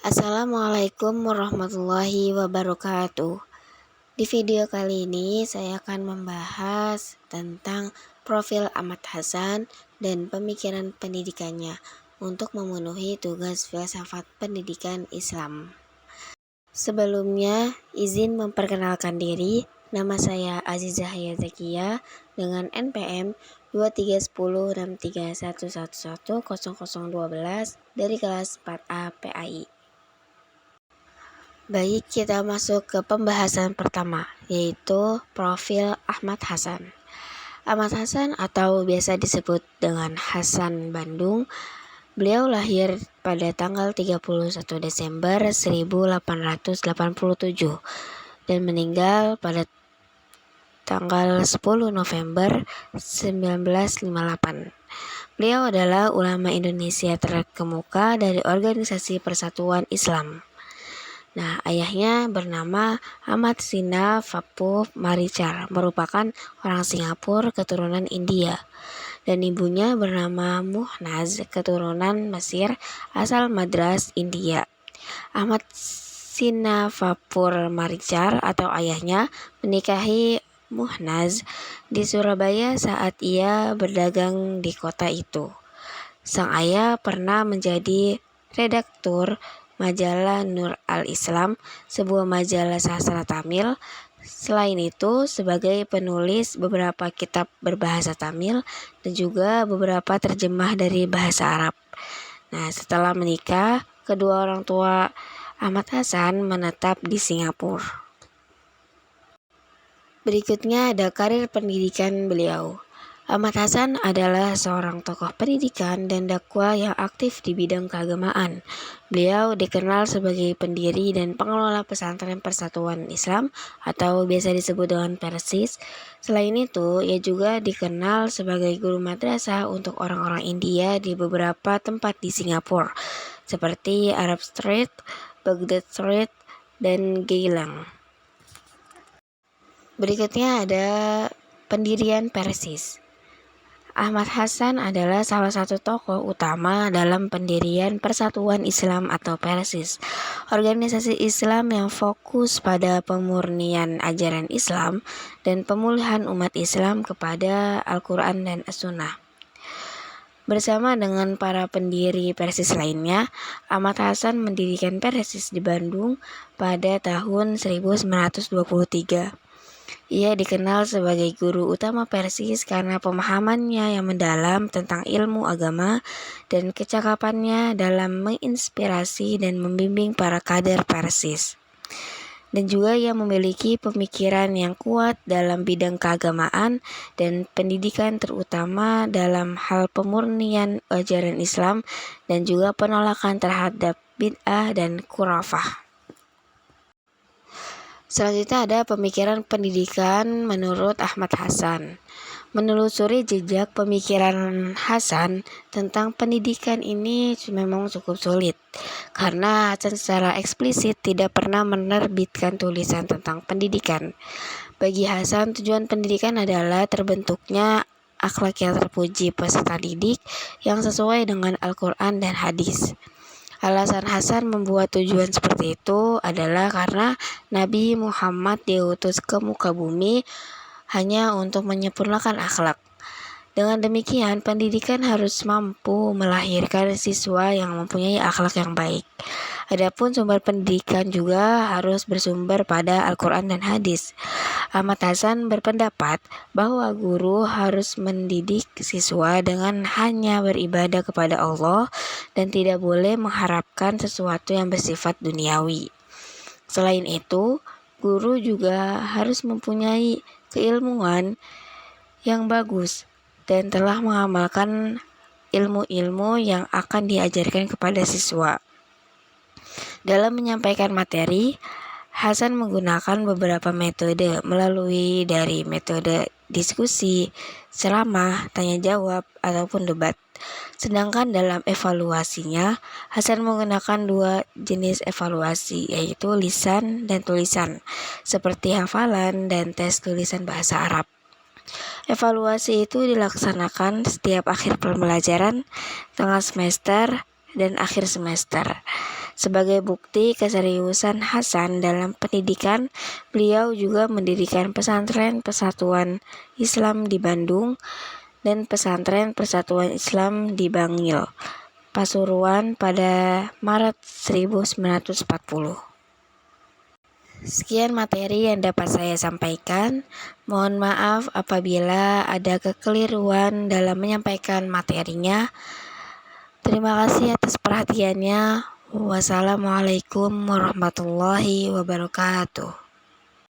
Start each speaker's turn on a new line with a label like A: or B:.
A: Assalamualaikum warahmatullahi wabarakatuh. Di video kali ini saya akan membahas tentang profil Ahmad Hasan dan pemikiran pendidikannya untuk memenuhi tugas filsafat pendidikan Islam. Sebelumnya, izin memperkenalkan diri. Nama saya Azizah Hayat Zakia dengan NPM 23106311100012 dari kelas 4A PAI. Baik, kita masuk ke pembahasan pertama, yaitu profil Ahmad Hasan. Ahmad Hasan atau biasa disebut dengan Hasan Bandung, beliau lahir pada tanggal 31 Desember 1887 dan meninggal pada tanggal 10 November 1958. Beliau adalah ulama Indonesia terkemuka dari Organisasi Persatuan Islam. Nah, ayahnya bernama Ahmad Sina Fapuh Marichar, merupakan orang Singapura keturunan India. Dan ibunya bernama Muhnaz, keturunan Mesir, asal Madras, India. Ahmad Sina Fapuh Marichar atau ayahnya menikahi Muhnaz di Surabaya saat ia berdagang di kota itu. Sang ayah pernah menjadi redaktur majalah Nur al-Islam, sebuah majalah sastra Tamil. Selain itu, sebagai penulis beberapa kitab berbahasa Tamil dan juga beberapa terjemah dari bahasa Arab. Nah, setelah menikah, kedua orang tua Ahmad Hasan menetap di Singapura. Berikutnya ada karir pendidikan beliau. Ahmad Hasan adalah seorang tokoh pendidikan dan dakwah yang aktif di bidang keagamaan. Beliau dikenal sebagai pendiri dan pengelola pesantren Persatuan Islam atau biasa disebut dengan Persis. Selain itu, ia juga dikenal sebagai guru madrasah untuk orang-orang India di beberapa tempat di Singapura, seperti Arab Street, Baghdad Street, dan Geylang. Berikutnya ada pendirian Persis. Ahmad Hasan adalah salah satu tokoh utama dalam pendirian Persatuan Islam atau Persis, organisasi Islam yang fokus pada pemurnian ajaran Islam dan pemulihan umat Islam kepada Al-Quran dan As-Sunnah. Bersama dengan para pendiri Persis lainnya, Ahmad Hasan mendirikan Persis di Bandung pada tahun 1923. Ia dikenal sebagai guru utama Persis karena pemahamannya yang mendalam tentang ilmu agama dan kecakapannya dalam menginspirasi dan membimbing para kader Persis. Dan juga ia memiliki pemikiran yang kuat dalam bidang keagamaan dan pendidikan, terutama dalam hal pemurnian ajaran Islam dan juga penolakan terhadap bid'ah dan khurafah. Selanjutnya ada pemikiran pendidikan menurut Ahmad Hasan. Menelusuri jejak pemikiran Hasan tentang pendidikan ini memang cukup sulit, karena Hasan secara eksplisit tidak pernah menerbitkan tulisan tentang pendidikan. Bagi Hasan, tujuan pendidikan adalah terbentuknya akhlak yang terpuji peserta didik yang sesuai dengan Al-Quran dan hadis. Alasan Hasan membuat tujuan seperti itu adalah karena Nabi Muhammad diutus ke muka bumi hanya untuk menyempurnakan akhlak. Dengan demikian, pendidikan harus mampu melahirkan siswa yang mempunyai akhlak yang baik. Adapun sumber pendidikan juga harus bersumber pada Al-Quran dan hadis. Ahmad Hasan berpendapat bahwa guru harus mendidik siswa dengan hanya beribadah kepada Allah dan tidak boleh mengharapkan sesuatu yang bersifat duniawi. Selain itu, guru juga harus mempunyai keilmuan yang bagus dan telah mengamalkan ilmu-ilmu yang akan diajarkan kepada siswa. Dalam menyampaikan materi, Hasan menggunakan beberapa metode melalui dari metode diskusi, ceramah, tanya jawab, ataupun debat. Sedangkan dalam evaluasinya, Hasan menggunakan dua jenis evaluasi, yaitu lisan dan tulisan, seperti hafalan dan tes tulisan bahasa Arab. Evaluasi itu dilaksanakan setiap akhir pembelajaran, tengah semester, dan akhir semester. Sebagai bukti keseriusan Hasan dalam pendidikan, beliau juga mendirikan pesantren Persatuan Islam di Bandung dan pesantren Persatuan Islam di Bangil, Pasuruan pada Maret 1940. Sekian materi yang dapat saya sampaikan. Mohon maaf apabila ada kekeliruan dalam menyampaikan materinya. Terima kasih atas perhatiannya. Wassalamualaikum warahmatullahi wabarakatuh.